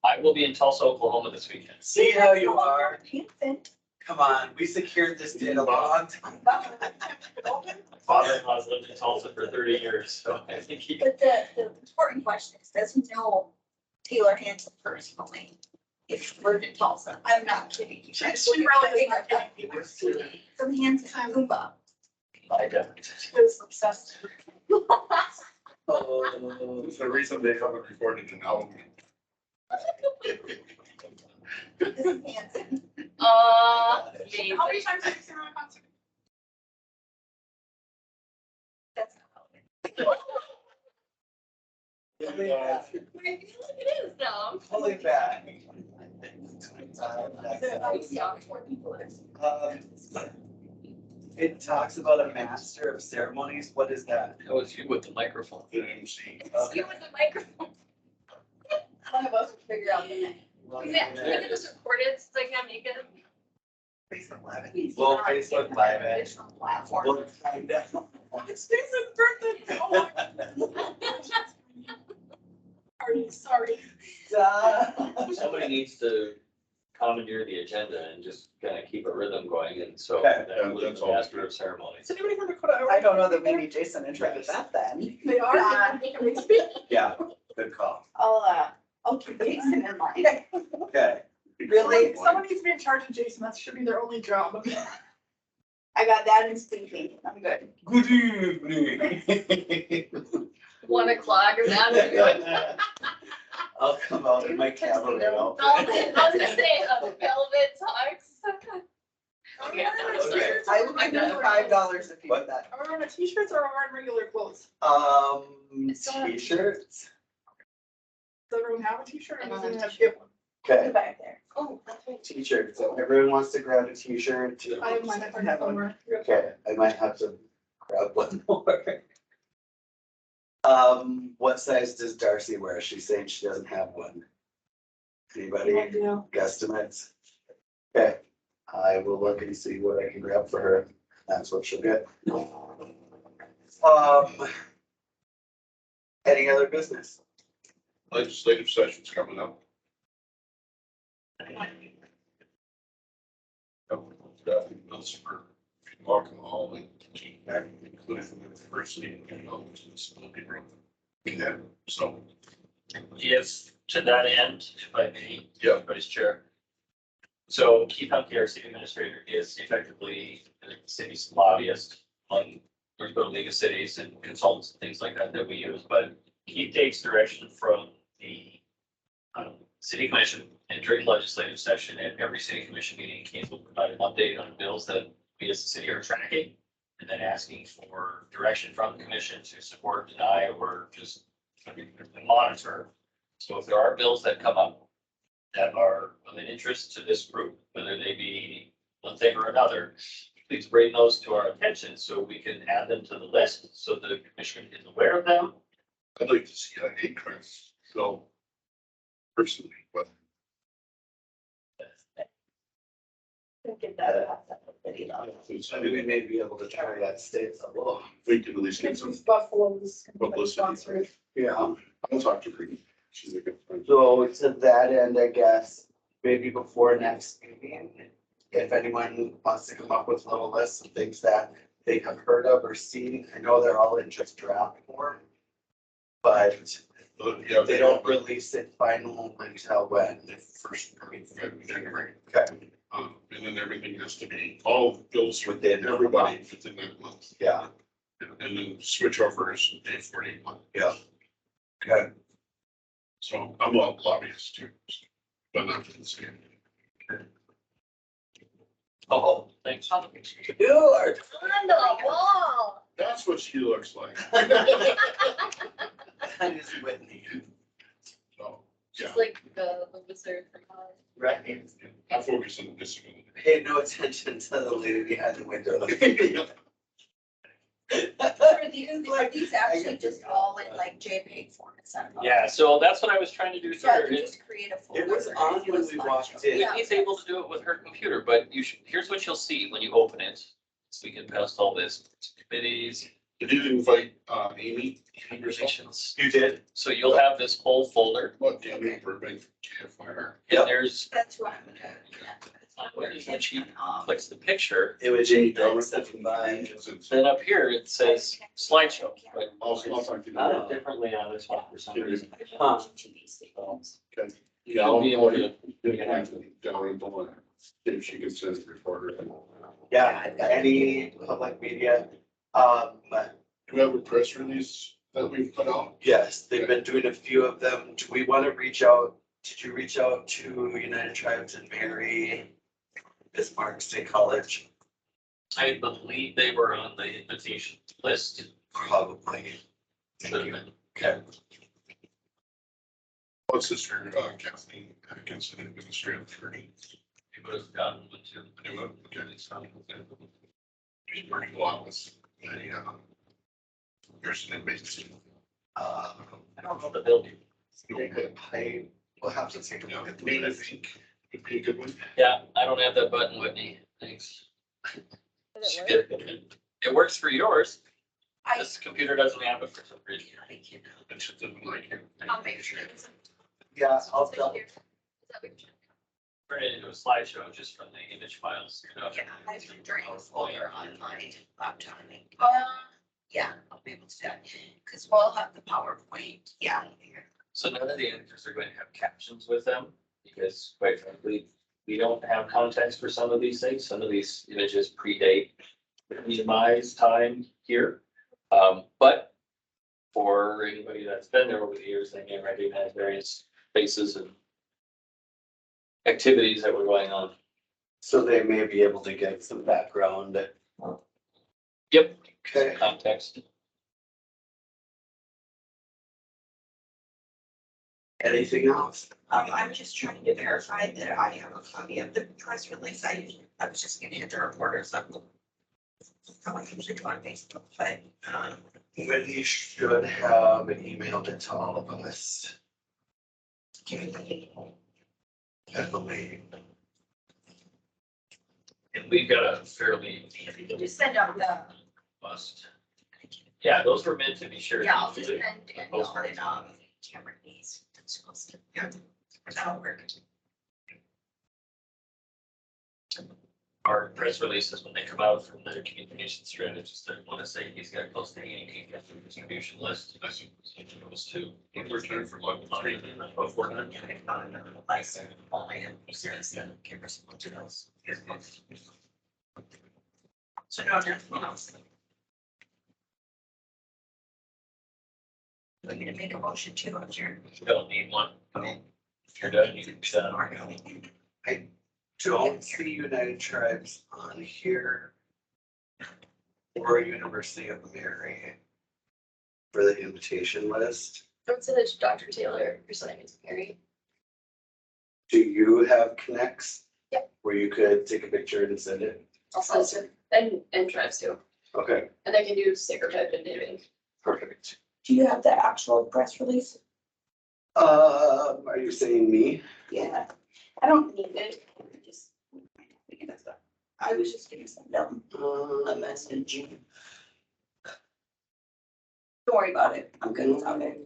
Speaker 4: I will be in Tulsa, Oklahoma this weekend.
Speaker 1: see how you are.
Speaker 6: Hanson.
Speaker 1: Come on, we secured this date a long time.
Speaker 5: Open?
Speaker 4: Father-in-law's lived in Tulsa for 30 years, so I think he.
Speaker 6: But the important question is, does he know Taylor Hanson personally? If we're in Tulsa, I'm not kidding you.
Speaker 5: She really is not kidding me.
Speaker 6: From Hanson, Goomba.
Speaker 4: I definitely.
Speaker 5: She was obsessed.
Speaker 1: Oh,
Speaker 2: There's a reason they haven't recorded an album.
Speaker 6: This is Hanson.
Speaker 7: Amazing.
Speaker 5: How many times have you seen her in concert?
Speaker 6: That's not how it is.
Speaker 1: Fully back.
Speaker 7: I feel like it is though.
Speaker 1: Fully back. It talks about a master of ceremonies. What is that?
Speaker 4: That was you with the microphone.
Speaker 2: The MC.
Speaker 7: It's you with the microphone.
Speaker 3: One of us would figure out the name.
Speaker 7: Yeah, can we get this recorded so I can make it?
Speaker 1: Facebook Live. Well, Facebook Live it.
Speaker 6: Additional platform.
Speaker 1: We'll find out.
Speaker 5: It's Jason's birthday. Oh my. Sorry.
Speaker 4: Somebody needs to commandeer the agenda and just kind of keep a rhythm going, and so
Speaker 1: Okay.
Speaker 4: that was
Speaker 2: That's
Speaker 4: the
Speaker 2: all.
Speaker 4: master of ceremonies.
Speaker 5: Is anybody from Dakota?
Speaker 8: I don't know that we need Jason in charge of that then.
Speaker 5: They are.
Speaker 1: Yeah, good call.
Speaker 3: I'll keep Jason in mind.
Speaker 1: Okay.
Speaker 8: Really?
Speaker 5: Someone needs to be in charge of Jason. That should be their only job.
Speaker 3: I got that in speaking. I'm good.
Speaker 1: Good evening.
Speaker 7: 1 o'clock or that.
Speaker 1: I'll come out in my cavalry outfit.
Speaker 7: I was gonna say, velvet tux. Okay,
Speaker 1: Okay.
Speaker 8: I will give you $5 if you do that.
Speaker 5: Are we wearing t-shirts or are we wearing regular clothes?
Speaker 1: T-shirts.
Speaker 5: Does everyone have a t-shirt?
Speaker 3: I
Speaker 5: Or
Speaker 3: don't
Speaker 5: does
Speaker 3: have
Speaker 5: anyone
Speaker 3: a
Speaker 5: have to get one?
Speaker 1: Okay,
Speaker 3: Back there.
Speaker 7: Oh, that's right.
Speaker 1: t-shirts. So everyone wants to grab a t-shirt.
Speaker 5: I have mine. I have somewhere.
Speaker 1: Okay, I might have to grab one more. What size does Darcy wear? She's saying she doesn't have one. Anybody
Speaker 5: Yeah.
Speaker 1: guesstimates? Okay, I will look and see what I can grab for her. That's what she'll get. Any other business?
Speaker 2: Legislative session's coming up. Bills for alcohol and including the diversity and disability room. Yeah, so,
Speaker 4: Yes, to that end, if I may.
Speaker 2: Yeah.
Speaker 4: Vice Chair. So Keith Humke, our city administrator, is effectively the city's lobbyist on, there's a League of Cities and consultants and things like that that we use, but he takes direction from the city commission, and during legislative session at every city commission meeting, Keith will provide an update on bills that we as the city are tracking, and then asking for direction from the commission to support, deny, or just monitor. So if there are bills that come up that are of an interest to this group, whether they be one thing or another, please bring those to our attention so we can add them to the list, so the commission is aware of them.
Speaker 2: I'd like to see an increase, so personally, but
Speaker 3: Get that out.
Speaker 1: Maybe we may be able to try that state level.
Speaker 2: we can at least get
Speaker 5: Get
Speaker 2: some
Speaker 5: some buffaloes.
Speaker 2: publicity.
Speaker 5: Sponsored.
Speaker 1: Yeah.
Speaker 2: I'll talk to her. She's a good friend.
Speaker 1: So to that end, I guess, maybe before next meeting, if anyone wants to come up with little lists of things that they have heard of or seen, I know they're all in just draft form. But
Speaker 2: Yeah,
Speaker 1: they don't release it final until when.
Speaker 2: the first, January.
Speaker 1: Okay,
Speaker 2: And then everything has to be, all bills
Speaker 1: Within
Speaker 2: within
Speaker 1: a
Speaker 2: everybody
Speaker 1: month.
Speaker 2: within that month.
Speaker 1: yeah,
Speaker 2: And then switch overs day 41.
Speaker 1: yeah. Okay,
Speaker 2: So I'm a lobbyist too, but not for the same.
Speaker 1: oh,
Speaker 4: Thanks.
Speaker 1: you are.
Speaker 7: On the wall.
Speaker 2: That's what she looks like.
Speaker 1: That is Whitney,
Speaker 2: So,
Speaker 7: She's
Speaker 2: yeah,
Speaker 7: like the wizard from Oz.
Speaker 1: right?
Speaker 2: I focus on the disability.
Speaker 1: Pay no attention to the lady behind the window.
Speaker 6: Are these actually just all in like JPEG format?
Speaker 4: Yeah, so that's what I was trying to do
Speaker 6: So I
Speaker 4: here.
Speaker 6: can just create a folder.
Speaker 1: It was
Speaker 6: and
Speaker 1: on
Speaker 6: do a
Speaker 1: when we walked
Speaker 6: slideshow.
Speaker 1: in.
Speaker 6: Yeah.
Speaker 4: Whitney's able to do it with her computer, but you should, here's what you'll see when you open it. So we can pass all this committees,
Speaker 2: Did you invite Amy?
Speaker 4: relations.
Speaker 1: You did?
Speaker 4: So you'll have this whole folder,
Speaker 2: What, Amy Burbank, KFIR?
Speaker 1: Yep.
Speaker 4: and there's,
Speaker 6: That's who I'm gonna.
Speaker 4: when she clicks the picture,
Speaker 1: Imaging,
Speaker 2: Government.
Speaker 1: 975.
Speaker 4: then up here it says slideshow, but
Speaker 2: I'll talk to you.
Speaker 4: not it differently on this one for some reason.
Speaker 1: Huh.
Speaker 2: Okay. Yeah,
Speaker 4: You'll
Speaker 2: I'll
Speaker 4: be able to.
Speaker 2: down in Bowen, if she can send a reporter.
Speaker 1: Yeah, any public media,
Speaker 2: Do we have a press release that we've put out?
Speaker 1: yes, they've been doing a few of them. Do we want to reach out? Did you reach out to United Tribes and Mary Bismarck State College?
Speaker 4: I believe they were on the invitation list.
Speaker 1: Probably.
Speaker 4: Should have been.
Speaker 1: Okay.
Speaker 2: What's sister, Kathleen Atkinson, administrative attorney?
Speaker 4: He would have gotten one too.
Speaker 2: Anyway, okay, so. He's working a lot with the, nursing and basic.
Speaker 4: I don't know the building.
Speaker 1: I will have to take a look at the
Speaker 2: I
Speaker 1: minutes.
Speaker 2: think would be a good one.
Speaker 4: Yeah, I don't have that button, Whitney. Thanks. It works for yours. This computer doesn't have it for some reason.
Speaker 2: It just doesn't like it.
Speaker 7: I'll make sure it's.
Speaker 1: Yeah, I'll
Speaker 7: Is
Speaker 1: tell.
Speaker 7: that what you're-
Speaker 4: Turn it into a slideshow just from the image files. You know?
Speaker 6: Yeah, I've been drawing a folder on my laptop. Yeah, I'll be able to do that, because we'll have the PowerPoint, yeah.
Speaker 4: So none of the images are going to have captions with them because quite frankly, we don't have context for some of these things. Some of these images predate Nehemiah's time here. But for anybody that's been there over the years, they may recognize various faces and activities that were going on.
Speaker 1: So they may be able to get some background.
Speaker 4: Yep,
Speaker 1: Okay.
Speaker 4: context.
Speaker 1: Anything else?
Speaker 6: I'm just trying to verify that I have a copy of the press release. I was just gonna hit the reporters up. How I usually do on Facebook, but,
Speaker 1: Whitney should have emailed it to all of us. I believe.
Speaker 4: And we've got a fairly
Speaker 6: if you can just send out the,
Speaker 4: bust. Yeah, those were meant to be shared.
Speaker 6: yeah, I'll just send Danielle and, Cameron these. Yeah, that'll work.
Speaker 4: Our press releases, when they come out from the communication strategist, they want to say he's got close to 80 distribution list. I think those two.
Speaker 2: We're trying for like 3 minutes before that.
Speaker 6: Yeah, I found another license, all I have, seriously, give her some of those. So no, nothing else. We're gonna make a motion to adjourn.
Speaker 4: You don't need one. If you're done, you can be done.
Speaker 1: Don't see United Tribes on here. Or University of Mary. For the invitation list.
Speaker 7: Don't send it to Dr. Taylor, you're sending it to Mary.
Speaker 1: Do you have connects?
Speaker 7: Yep.
Speaker 1: Where you could take a picture and send it?
Speaker 7: I'll send it to, and Travis too,
Speaker 1: Okay,
Speaker 7: and I can do sticker type and knitting.
Speaker 1: perfect.
Speaker 6: Do you have the actual press release?
Speaker 1: Are you saying me?
Speaker 6: Yeah, I don't need it, just. I was just gonna send them a message. Don't worry about it, I'm good without it.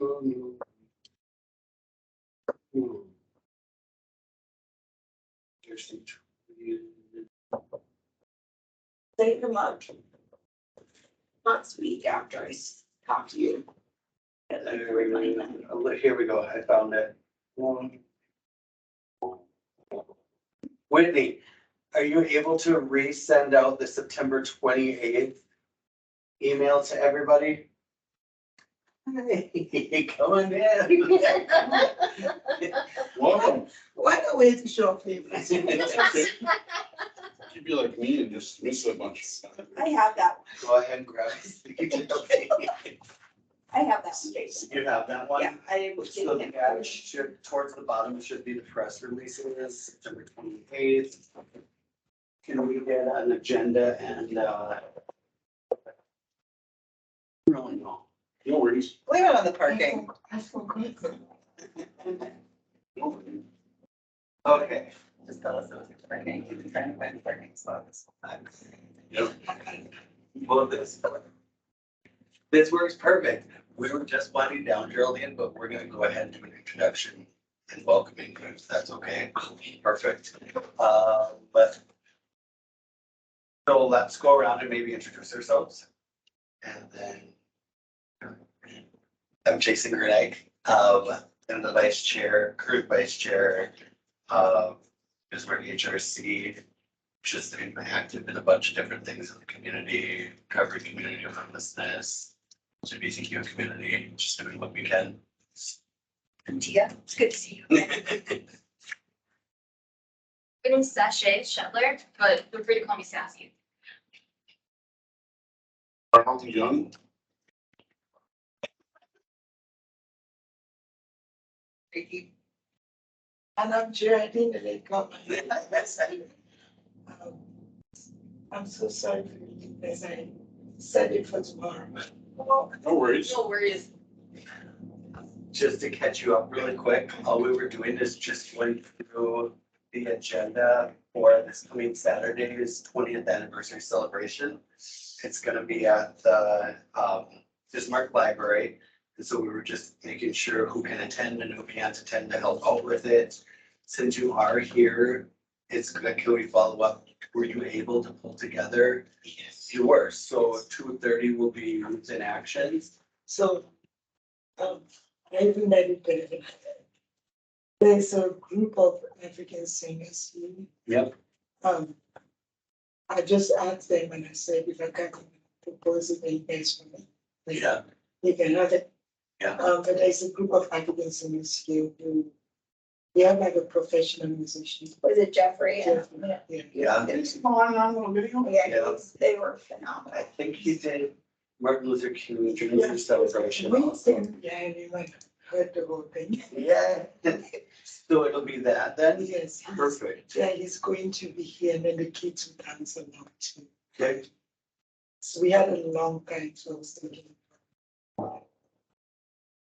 Speaker 1: There's some.
Speaker 6: Save them up. Last week after I talked to you. And then remind them.
Speaker 1: Here we go, I found it. Whitney, are you able to resend out the September 28th email to everybody? Hey, coming in.
Speaker 2: Welcome.
Speaker 6: What a way to show up, people.
Speaker 2: You'd be like me and just miss a bunch of stuff.
Speaker 6: I have that,
Speaker 1: Go ahead and grab it.
Speaker 6: I have that one, Jason.
Speaker 1: You have that one?
Speaker 6: Yeah, I was
Speaker 1: So
Speaker 6: getting
Speaker 1: the
Speaker 6: it.
Speaker 1: guy should, towards the bottom should be the press releases, September 28th. Can we get an agenda and, really no.
Speaker 2: No worries.
Speaker 8: Blame it on the parking.
Speaker 1: Okay.
Speaker 8: Just tell us it was parking. You've been trying to find parking spots.
Speaker 2: Yep.
Speaker 1: Well, this works perfect. We were just winding down Geraldine, but we're gonna go ahead and do an introduction and welcoming, if that's okay. Perfect. But so let's go around and maybe introduce ourselves. And then I'm Jason Grenag, I'm the vice chair, current vice chair, Pittsburgh HRC. Just been active in a bunch of different things in the community, covering community homelessness, LGBTQ community, just doing what we can.
Speaker 6: And Tia, it's good to see you.
Speaker 7: My name's Sashay Shetler, but feel free to call me Sassy.
Speaker 2: Arnold Young.
Speaker 9: And I'm Geraldine Leko. I'm so sorry for you, as I said it for tomorrow.
Speaker 2: No worries.
Speaker 7: No worries.
Speaker 1: Just to catch you up really quick, all we were doing is just going through the agenda for this coming Saturday's 20th anniversary celebration. It's gonna be at the Bismarck Library. And so we were just making sure who can attend and who can't attend to help out with it. Since you are here, it's good, can we follow up? Were you able to pull together?
Speaker 9: Yes.
Speaker 1: You were, so 2:30 will be Youth in Action.
Speaker 9: So, I even made it better. There's a group of African singers here.
Speaker 1: Yep.
Speaker 9: I just asked them and I said, if I can propose a base for me.
Speaker 1: Yeah.
Speaker 9: You can have it.
Speaker 1: Yeah.
Speaker 9: But there's a group of African singers here who, they are like a professional musician.
Speaker 3: Was it Jeffrey?
Speaker 9: Yeah.
Speaker 1: Yeah.
Speaker 5: It's on little video.
Speaker 3: Yeah, they were phenomenal.
Speaker 1: I think he did Martin Luther King Jr. celebration
Speaker 9: We
Speaker 1: also.
Speaker 9: think, yeah, anyone heard the whole thing.
Speaker 1: Yeah. So it'll be that then?
Speaker 9: Yes.
Speaker 1: Perfect.
Speaker 9: Yeah, he's going to be here and then the kids will dance along too.
Speaker 1: Okay.
Speaker 9: So we had a long time, so I was thinking.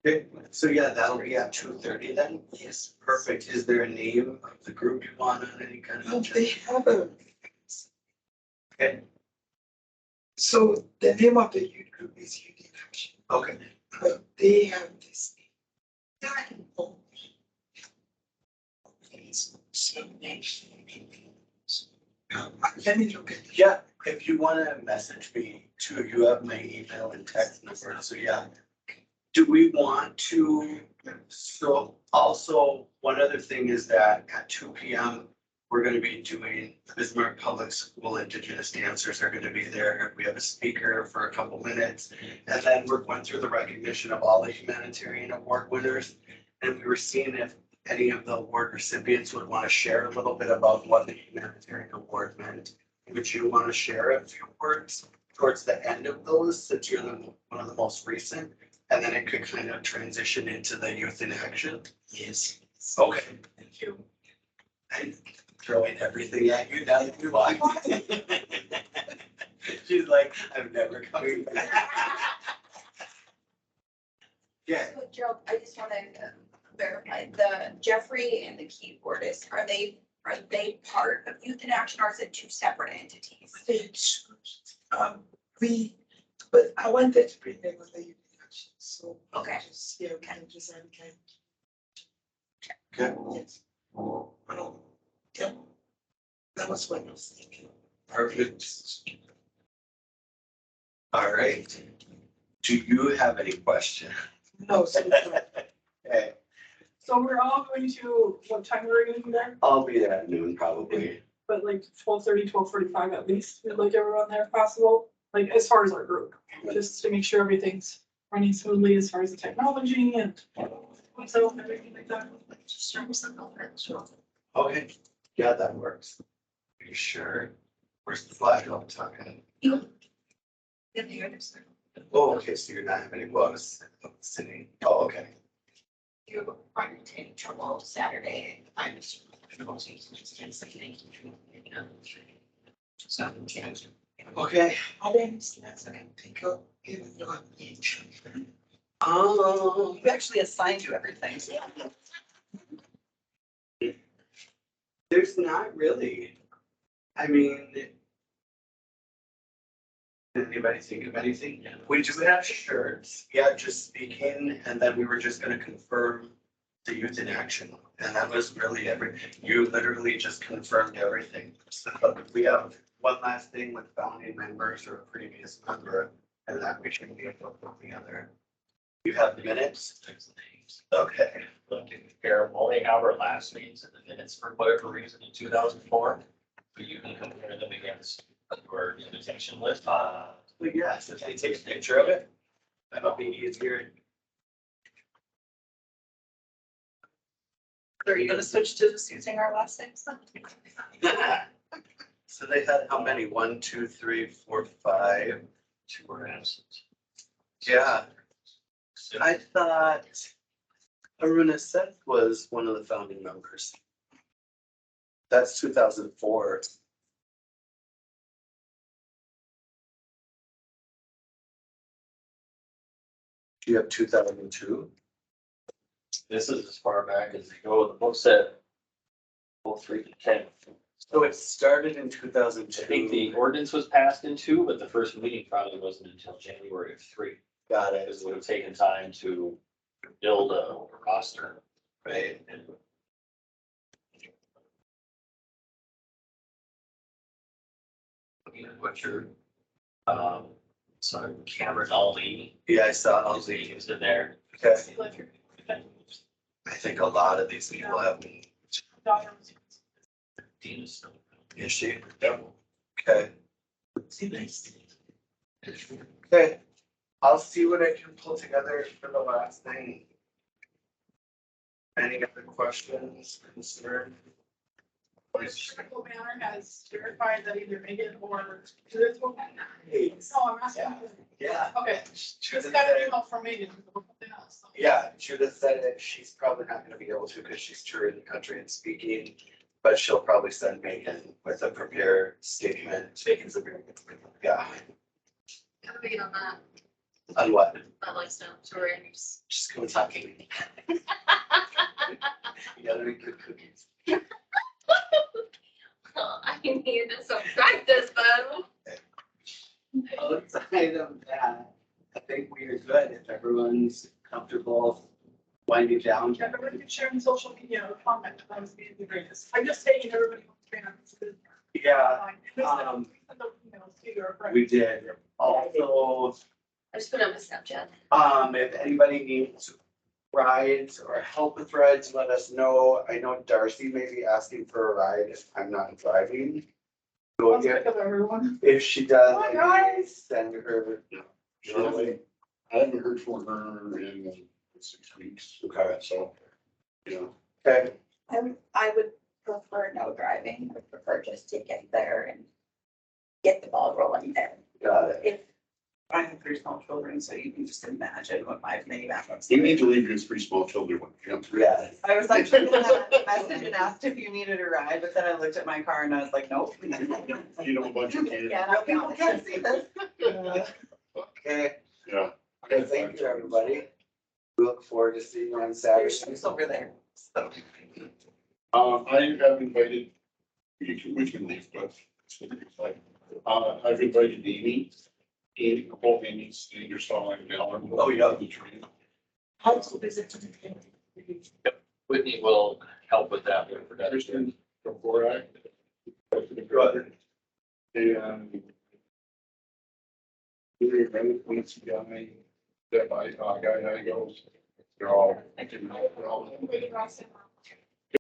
Speaker 1: Okay. So yeah, that'll be at 2:30 then?
Speaker 9: Yes.
Speaker 1: Perfect. Is there a name of the group you want on any kind of?
Speaker 9: They have a.
Speaker 1: Okay.
Speaker 9: So the name of the youth group is Youth in Action,
Speaker 1: Okay.
Speaker 9: but they have this. Let me look at it.
Speaker 1: Yeah, if you wanna message me too, you have my email and text number, so yeah. Do we want to, so also, one other thing is that at 2 p.m. we're gonna be doing Bismarck Public School Indigenous dancers are gonna be there. We have a speaker for a couple minutes. And then we're going through the recognition of all the humanitarian award winners. And we were seeing if any of the award recipients would want to share a little bit about what the humanitarian award meant. Would you want to share a few words towards the end of those, since you're one of the most recent? And then it could kind of transition into the Youth in Action?
Speaker 9: Yes.
Speaker 1: Okay.
Speaker 9: Thank you.
Speaker 1: I'm throwing everything at you now that you walked. She's like, I'm never coming back. Yeah,
Speaker 3: So Gerald, I just wanna verify, the Jeffrey and the keyboardist, are they part of Youth in Action or is it two separate entities?
Speaker 9: It's, but I wanted to bring them on the youth in action, so.
Speaker 3: Okay.
Speaker 9: Just, yeah, we can just have time.
Speaker 1: good,
Speaker 9: Yes. Yeah. That was what I was thinking.
Speaker 1: perfect. All right. Do you have any questions?
Speaker 9: No, so.
Speaker 1: Okay,
Speaker 5: So we're all going to, what time are we gonna be there?
Speaker 1: I'll be there at noon probably.
Speaker 5: But like 12:30, 12:45 at least, we'd like everyone there if possible, like as far as our group, just to make sure everything's running smoothly as far as the technology and so everything like that.
Speaker 7: Just trying to send over.
Speaker 1: Okay, yeah, that works. Are you sure? Where's the flag I'm talking?
Speaker 7: In the other side.
Speaker 1: Oh, okay, so you're not having any books sitting. Oh, okay.
Speaker 7: You run into any trouble Saturday, I'm just. So, yeah.
Speaker 1: Okay.
Speaker 9: I didn't snacks I can think of, even though I'm being children.
Speaker 8: We actually assigned you everything.
Speaker 1: There's not really. I mean. Did anybody think of anything? We do have shirts, yeah, just speaking, and then we were just gonna confirm the Youth in Action. And that was really you literally just confirmed everything. So we have one last thing with founding members or a previous member, and that we should be able to put together. You have the minutes? Okay.
Speaker 4: Look, compare only our last meetings and the minutes for whatever reason in 2004. But you can compare them against your invitation list.
Speaker 1: But yes, if they take a picture of it, that'll be easier.
Speaker 8: Are you gonna switch to just using our last names then?
Speaker 1: So they had how many? 1, 2, 3, 4, 5.
Speaker 4: 2 were absent.
Speaker 1: Yeah, I thought Aruna Seth was one of the founding members. That's 2004. Do you have 2002?
Speaker 4: This is as far back as they go. The book said 03 to 10.
Speaker 1: So it started in
Speaker 4: I
Speaker 1: 2002.
Speaker 4: think the ordinance was passed in 2, but the first meeting probably wasn't until January of 3.
Speaker 1: Got it,
Speaker 4: Because it would have taken time to build a roster.
Speaker 1: right?
Speaker 4: And looking at what your, sorry, Cameron Aldi,
Speaker 1: Yeah, I saw all
Speaker 4: his
Speaker 1: the,
Speaker 4: name is in there.
Speaker 1: okay.
Speaker 5: Electric.
Speaker 1: I think a lot of these people have
Speaker 5: Daughter was-
Speaker 4: Dina's.
Speaker 1: issue.
Speaker 2: Yeah.
Speaker 1: Okay,
Speaker 4: See, nice.
Speaker 1: okay. I'll see what I can pull together for the last thing. Any other questions, concern?
Speaker 5: Critical Banner has verified that either Megan or Judith will. No, I'm asking.
Speaker 1: Yeah.
Speaker 5: Okay, just
Speaker 1: Judith
Speaker 5: got an
Speaker 1: said-
Speaker 5: email from Megan. Something else.
Speaker 1: Yeah, Judith said that she's probably not gonna be able to because she's touring the country and speaking, but she'll probably send Megan with a prepared statement.
Speaker 5: Megan's a very good.
Speaker 1: Yeah,
Speaker 7: Have a big on that,
Speaker 1: on what?
Speaker 7: that lifestyle tours.
Speaker 1: Just come talking. You gotta make good cookies.
Speaker 7: I need some practice though.
Speaker 1: Outside of that, I think we are good if everyone's comfortable winding down.
Speaker 5: Yeah, everybody can share on social media or comment. That was being the greatest. I'm just taking everybody on fans.
Speaker 1: Yeah, we did. Also,
Speaker 7: I just put up a Snapchat.
Speaker 1: if anybody needs rides or help with rides, let us know. I know Darcy may be asking for a ride if I'm not driving. So
Speaker 5: Let's pick up everyone.
Speaker 1: if she does,
Speaker 5: Come on, guys.
Speaker 1: send her.
Speaker 2: I haven't heard from her in 6 weeks.
Speaker 1: Okay.
Speaker 2: So, you know,
Speaker 1: Okay,
Speaker 6: I would prefer no driving. I would prefer just to get there and get the ball rolling there.
Speaker 1: got it.
Speaker 6: If
Speaker 8: I have 3 small children, so you can just imagine what my minivan looks
Speaker 2: you
Speaker 8: like.
Speaker 2: need to leave your 3 small children with you.
Speaker 1: Yeah.
Speaker 8: I was actually gonna message and asked if you needed a ride, but then I looked at my car and I was like, nope.
Speaker 2: You know, a bunch of kids.
Speaker 6: Yeah,
Speaker 8: Real people can't see this.
Speaker 1: Okay,
Speaker 2: Yeah.
Speaker 1: okay, thank you, everybody. We look forward to seeing you on Saturday.
Speaker 8: There's over there. So.
Speaker 2: I have invited, we can leave, but. I've invited Amy, both Amy's, you're stalling down.
Speaker 1: Oh, yeah.
Speaker 2: The tree.
Speaker 9: How to visit to the.
Speaker 4: Whitney will help with that. We forgot to-
Speaker 2: Kristen, before I.
Speaker 1: Go ahead.
Speaker 2: And. Really, really, once guy, that guy goes, they're all.
Speaker 5: Waiting around.